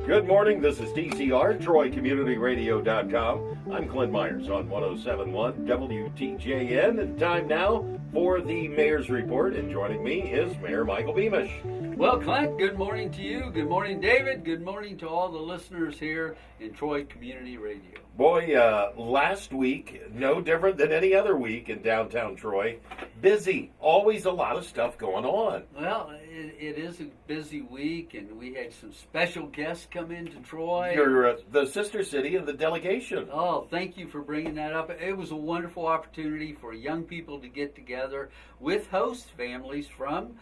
Good morning, this is TCR, TroyCommunityRadio.com. I'm Clint Myers on 107.1 WTJN, and time now for the Mayor's Report, and joining me is Mayor Michael Beamish. Well, Clint, good morning to you. Good morning, David. Good morning to all the listeners here in Troy Community Radio. Boy, last week, no different than any other week in downtown Troy. Busy, always a lot of stuff going on. Well, it is a busy week, and we had some special guests come into Troy. You're the sister city of the delegation. Oh, thank you for bringing that up. It was a wonderful opportunity for young people to get together with host families from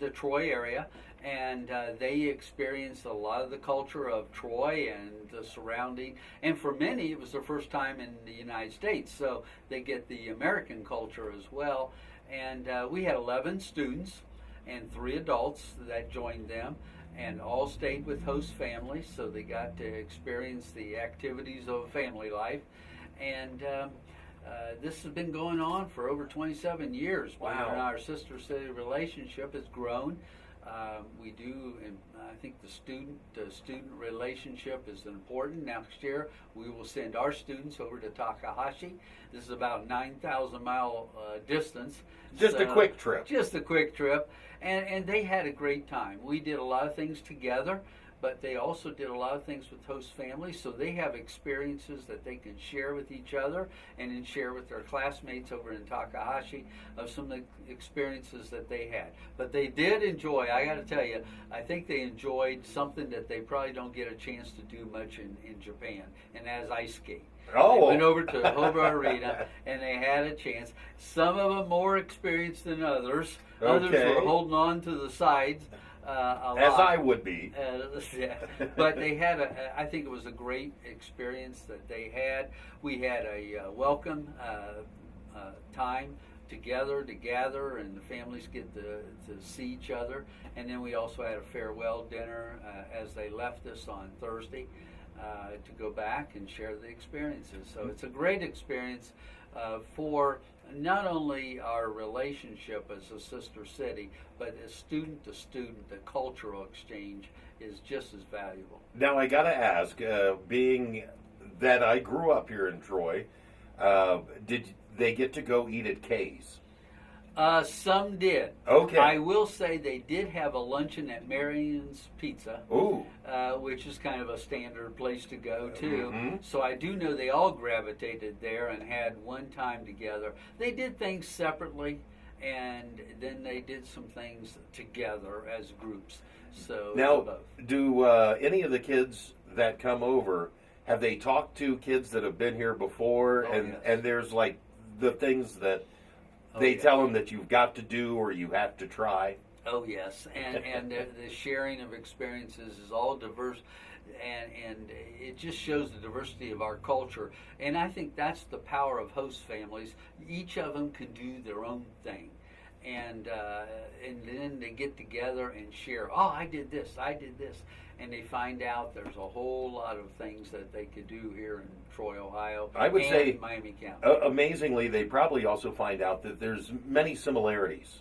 the Troy area, and they experienced a lot of the culture of Troy and the surrounding, and for many it was their first time in the United States, so they get the American culture as well. And we had 11 students and 3 adults that joined them, and all stayed with host families, so they got to experience the activities of family life. And this has been going on for over 27 years. Wow. And our sister city relationship has grown. We do, and I think the student relationship is important. Next year, we will send our students over to Takahashi. This is about 9,000 mile distance. Just a quick trip. Just a quick trip. And they had a great time. We did a lot of things together, but they also did a lot of things with host families, so they have experiences that they can share with each other and then share with their classmates over in Takahashi of some of the experiences that they had. But they did enjoy, I got to tell you, I think they enjoyed something that they probably don't get a chance to do much in Japan, and that is ice skate. Oh. They went over to Hobart Arena, and they had a chance. Some of them more experienced than others. Others Okay. were holding on to the sides. As I would be. Yeah. But they had I think it was a great experience that they had. We had a welcome time together to gather, and the families get to see each other. And then we also had a farewell dinner as they left us on Thursday to go back and share the experiences. So it's a great experience for not only our relationship as a sister city, but as student to student, the cultural exchange is just as valuable. Now, I got to ask, being that I grew up here in Troy, did they get to go eat at Kay's? Some did. Okay. I will say they did have a luncheon at Marion's Pizza. Ooh. Which is kind of a standard place to go to. Mm-hmm. So I do know they all gravitated there and had one time together. They did things separately, and then they did some things together as groups. So Now, both. do any of the kids that come over, have they talked to kids that have been here before? Oh, yes. And there's like the things that they yes. tell them that you've got to do or you have to try. Oh yes, and the sharing of experiences is all diverse, and it just shows the diversity of our culture. And I think that's the power of host families. Each of them can do their own thing, and then they get together and share. Oh, I did this, and they find out there's a whole lot of things that they could do here in Troy, Ohio. I would and say Miami County. Amazingly, they probably also find out that there's many similarities.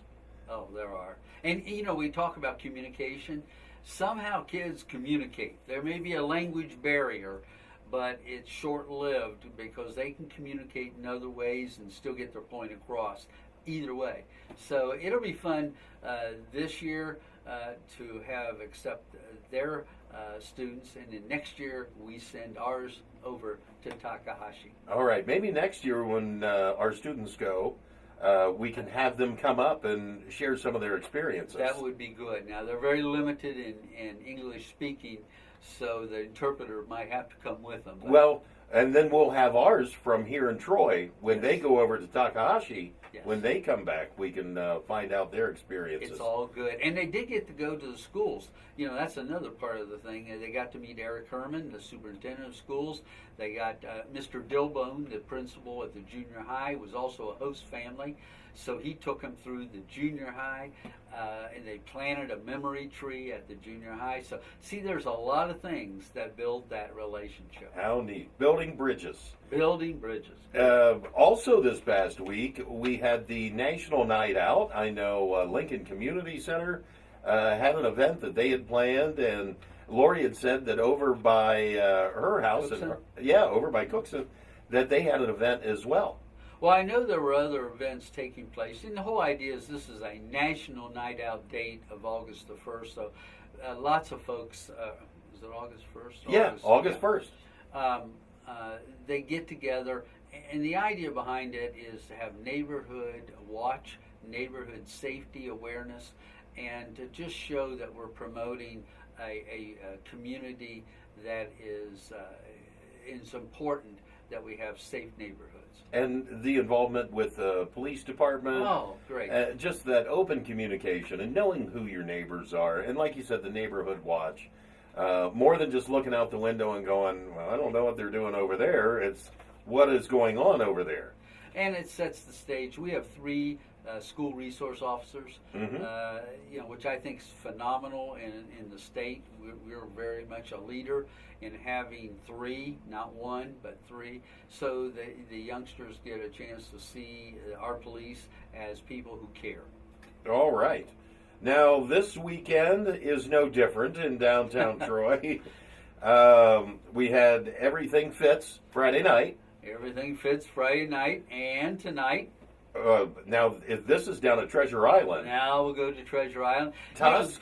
Oh, there are. And, we talk about communication. Somehow kids communicate. There may be a language barrier, but it's short-lived because they can communicate in other ways and still get their point across either way. So it'll be fun this year to accept their students, and then next year we send ours over to Takahashi. All right, maybe next year when our students go, we can have them come up and share some of their experiences. That would be good. Now, they're very limited in English speaking, so the interpreter might have to come with them. Well, and then we'll have ours from here in Troy. When Yes. they go over to Takahashi, Yes. when they come back, we can find out their experiences. It's all good. And they did get to go to the schools. That's another part of the thing. They got to meet Eric Herman, the superintendent of schools. They got Mr. Dilbone, the principal at the junior high, was also a host family. So he took them through the junior high, and they planted a memory tree at the junior high. So, see, there's a lot of things that build that relationship. How neat. Building bridges. Building bridges. Also this past week, we had the National Night Out. I know Lincoln Community Center had an event that they had planned, and Lori had said that over by her house, Cookson? over by Cookson, that they had an event as well. Well, I know there were other events taking place, and the whole idea is this is a national night out date of August the 1st, so lots of folks, is it August 1st? Yeah, August 1st. They get together, and the idea behind it is to have neighborhood watch, neighborhood safety awareness, and to just show that we're promoting a community that is it's important that we have safe neighborhoods. And the involvement with the police department. Oh, great. Just that open communication and knowing who your neighbors are. And like you said, the neighborhood watch. More than just looking out the window and going, well, I don't know what they're doing over there. It's what is going on over there. And it sets the stage. We have 3 school resource officers, which I think is phenomenal in the state. We're very much a leader in having 3, not 1, but 3, so the youngsters get a chance to see our police as people who care. All right. Now, this weekend is no different in downtown Troy. We had Everything Fits Friday night. Everything Fits Friday night and tonight. Now, if this is down at Treasure Island. Now we'll go to Treasure Island. Tusk.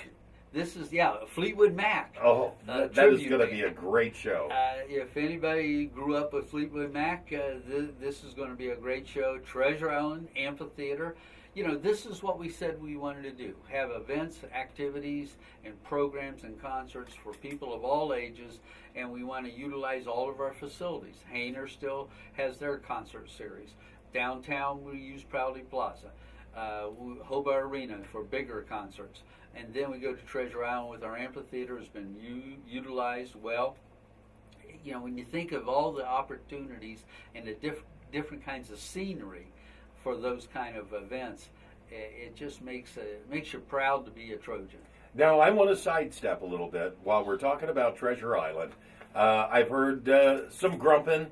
This is, Fleetwood Mac. Oh, that is going to be a great show. If anybody grew up with Fleetwood Mac, this is going to be a great show. Treasure Island Amphitheater. This is what we said we wanted to do. Have events, activities, and programs and concerts for people of all ages, and we want to utilize all of our facilities. Hainer still has their concert series. Downtown, we use Proudly Plaza. Hobart Arena for bigger concerts. And then we go to Treasure Island with our amphitheater has been utilized well. When you think of all the opportunities and the different kinds of scenery for those kind of events, it just makes you proud to be a Trojan. Now, I want to sidestep a little bit while we're talking about Treasure Island. I've heard some grumping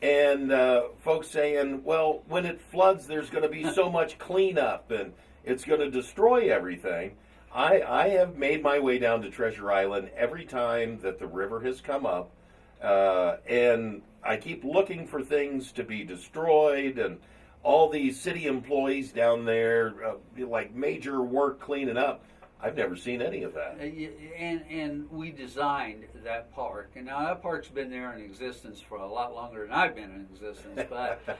and folks saying, well, when it floods, there's going to be so much cleanup and it's going to destroy everything. I have made my way down to Treasure Island every time that the river has come up, and I keep looking for things to be destroyed, and all these city employees down there, like major work cleaning up. I've never seen any of that. And we designed that park. And now that park's been there in existence for a lot longer than I've been in existence, but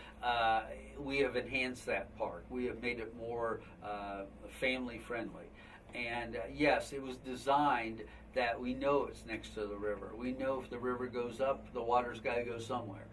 we have enhanced that park. We have made it more family friendly. And yes, it was designed that we know it's next to the river. We know if the river goes up, the water's got to go somewhere.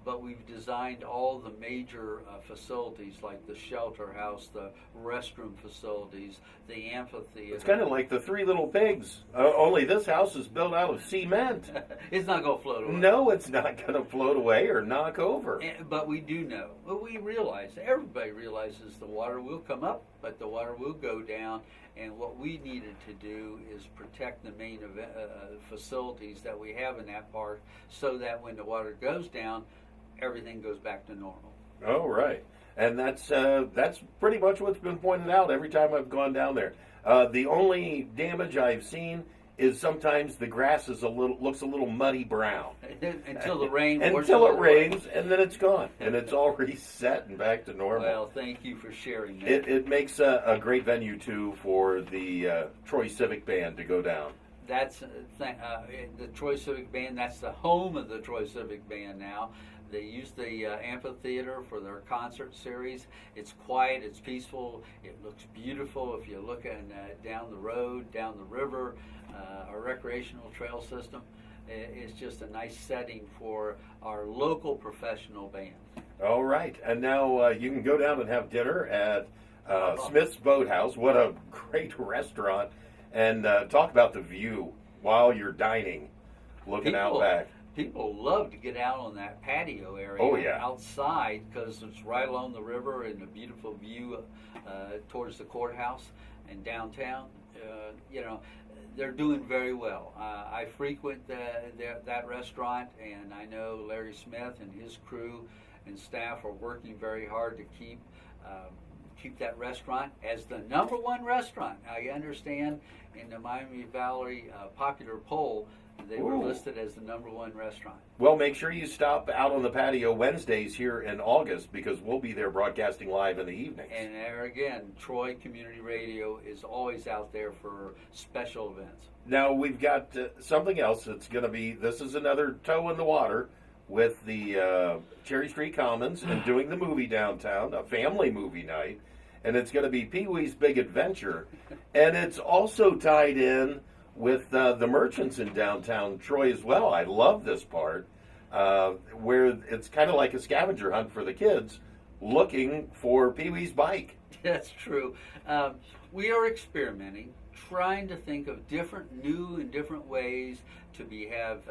But we've designed all the major facilities like the shelter house, the restroom facilities, the amphitheater. It's kind of like the Three Little Pigs, only this house is built out of cement. It's not going to float away. No, it's not going to float away or knock over. But we do know. Well, we realize, everybody realizes the water will come up, but the water will go down. And what we needed to do is protect the main facilities that we have in that park so that when the water goes down, everything goes back to normal. Oh, right. And that's pretty much what's been pointed out every time I've gone down there. The only damage I've seen is sometimes the grass looks a little muddy brown. Until the rain Until it rains, and then it's gone. And it's all reset and back to normal. Well, thank you for sharing that. It makes a great venue, too, for the Troy Civic Band to go down. That's the Troy Civic Band. That's the home of the Troy Civic Band now. They use the amphitheater for their concert series. It's quiet, it's peaceful, it looks beautiful. If you're looking down the road, down the river, our recreational trail system, it's just a nice setting for our local professional band. All right, and now you can go down and have dinner at Smith's Boathouse. What a great restaurant. And talk about the view while you're dining, looking out back. People love to get out on that patio area outside because it's right along the river and a beautiful view towards the courthouse and downtown. They're doing very well. I frequent that restaurant, and I know Larry Smith and his crew and staff are working very hard to keep keep that restaurant as the #1 restaurant. I understand in the Miami Valerie popular poll, they were listed as the #1 restaurant. Well, make sure you stop out on the patio Wednesdays here in August because we'll be there broadcasting live in the evenings. And there again, Troy Community Radio is always out there for special events. Now, we've got something else that's going to be, this is another toe in the water with the Cherry Street Commons and doing the movie downtown, a family movie night. And it's going to be Pee-wee's Big Adventure. And it's also tied in with the merchants in downtown Troy as well. I love this part where it's kind of like a scavenger hunt for the kids looking for Pee-wee's bike. That's true. We are experimenting, trying to think of new and different ways to have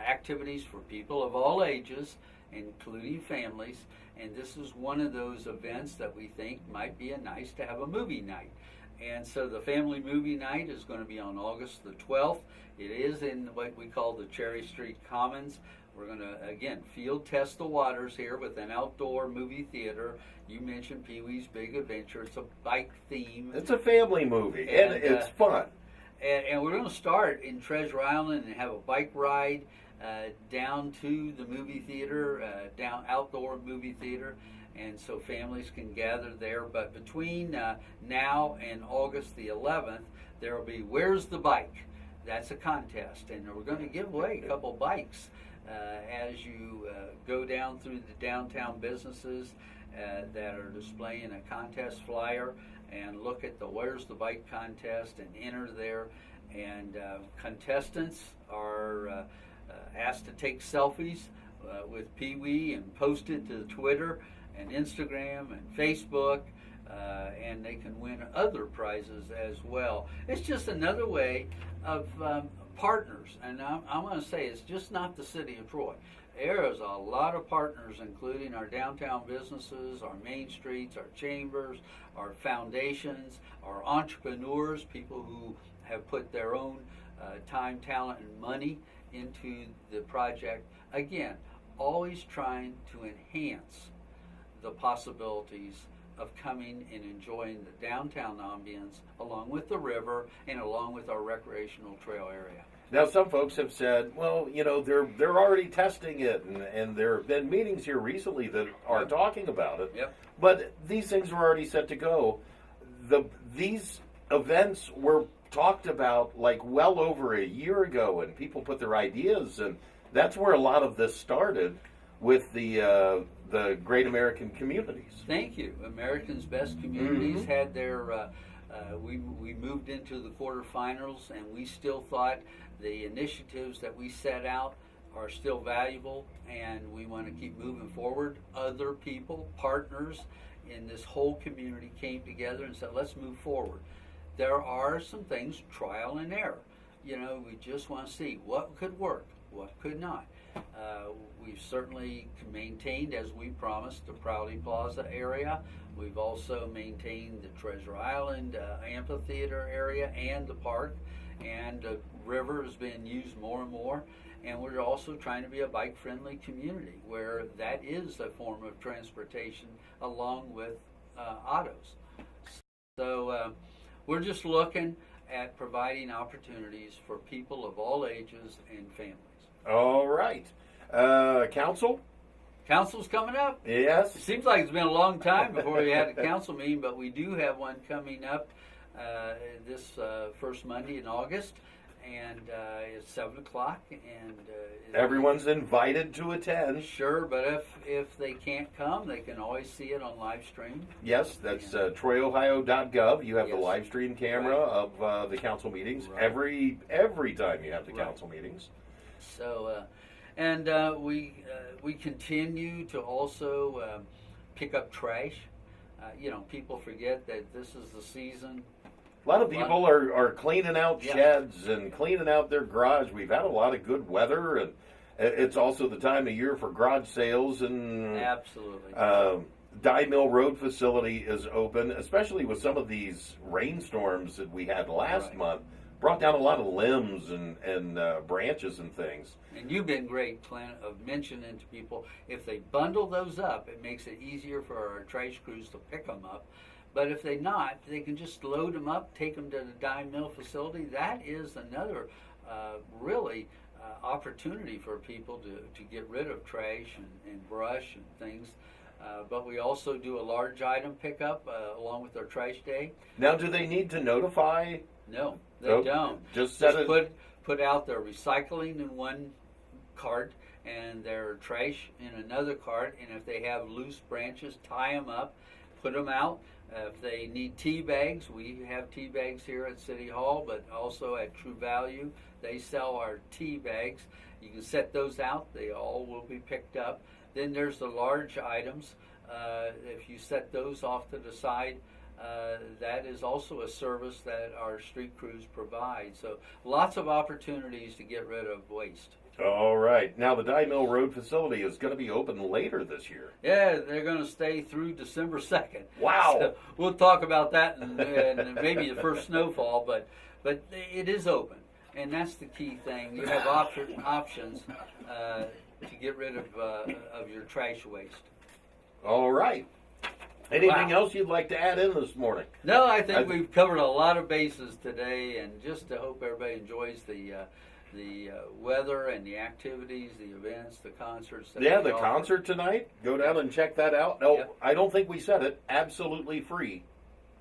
activities for people of all ages, including families. And this is one of those events that we think might be nice to have a movie night. And so the family movie night is going to be on August the 12th. It is in what we call the Cherry Street Commons. We're going to, again, field test the waters here with an outdoor movie theater. You mentioned Pee-wee's Big Adventure. It's a bike theme. It's a family movie, and it's fun. And we're going to start in Treasure Island and have a bike ride down to the movie theater, outdoor movie theater. And so families can gather there. But between now and August the 11th, there will be Where's the Bike? That's a contest. And we're going to give away a couple bikes as you go down through the downtown businesses that are displaying a contest flyer and look at the Where's the Bike contest and enter there. And contestants are asked to take selfies with Pee-wee and post it to Twitter and Instagram and Facebook, and they can win other prizes as well. It's just another way of partners, and I'm going to say it's just not the city of Troy. There is a lot of partners, including our downtown businesses, our main streets, our chambers, our foundations, our entrepreneurs, people who have put their own time, talent, and money into the project. Again, always trying to enhance the possibilities of coming and enjoying the downtown ambience along with the river and along with our recreational trail area. Now, some folks have said, well, you know, they're already testing it, and there have been meetings here recently that are talking about it. Yep. But these things were already set to go. These events were talked about like well over a year ago, and people put their ideas, and that's where a lot of this started with the Great American Communities. Thank you. America's Best Communities had their. We moved into the quarterfinals, and we still thought the initiatives that we set out are still valuable, and we want to keep moving forward. Other people, partners in this whole community came together and said, let's move forward. There are some things, trial and error. You know, we just want to see what could work, what could not. We've certainly maintained, as we promised, the Prouty Plaza area. We've also maintained the Treasure Island amphitheater area and the park, and the river is being used more and more. And we're also trying to be a bike-friendly community where that is a form of transportation along with autos. So we're just looking at providing opportunities for people of all ages and families. All right. Council? Council's coming up. Yes. It seems like it's been a long time before we had a council meeting, but we do have one coming up this first Monday in August, and it's 7 o'clock. And everyone's invited to attend. Sure, but if they can't come, they can always see it on live stream. Yes, that's troyohio.gov. You have the live stream camera of the council meetings every time you have the council meetings. So, and we continue to also pick up trash. You know, people forget that this is the season. A lot of people are cleaning out sheds and cleaning out their garage. We've had a lot of good weather, and it's also the time of year for garage sales. And absolutely, Dye Mill Road facility is open, especially with some of these rainstorms that we had last month. Brought down a lot of limbs and branches and things. And you've been great, Clint, of mentioning to people, if they bundle those up, it makes it easier for our trash crews to pick them up. But if they not, they can just load them up, take them to the dye mill facility. That is another really opportunity for people to get rid of trash and brush and things. But we also do a large item pickup along with our trash day. Now, do they need to notify? No, they Nope. don't. Just set it. Put out their recycling in one cart and their trash in another cart. And if they have loose branches, tie them up, put them out. If they need tea bags, we have tea bags here at City Hall, but also at True Value. They sell our tea bags. You can set those out. They all will be picked up. Then there's the large items. If you set those off to the side, that is also a service that our street crews provide. So lots of opportunities to get rid of waste. All right. Now, the Dye Mill Road facility is going to be open later this year. Yeah, they're going to stay through December 2nd. Wow. So we'll talk about that in maybe the first snowfall, but it is open. And that's the key thing. You have options to get rid of your trash waste. All right. Anything else you'd like to add in this morning? No, I think we've covered a lot of bases today, and just to hope everybody enjoys the weather and the activities, the events, the concerts. Yeah, the concert tonight. Go down and check that out. No, Yep. I don't think we said it. Absolutely free.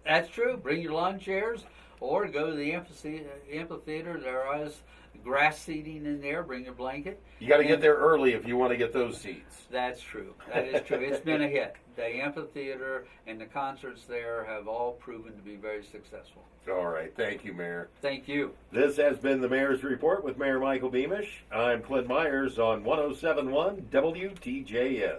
That's true. Bring your lawn chairs or go to the amphitheater. There is grass seating in there. Bring your blanket. You got to get there early if you want to get those seats. That's true. That is true. It's been a hit. The amphitheater and the concerts there have all proven to be very successful. All right. Thank you, Mayor. Thank you. This has been the Mayor's Report with Mayor Michael Beamish. I'm Clint Myers on 107.1 WTJN.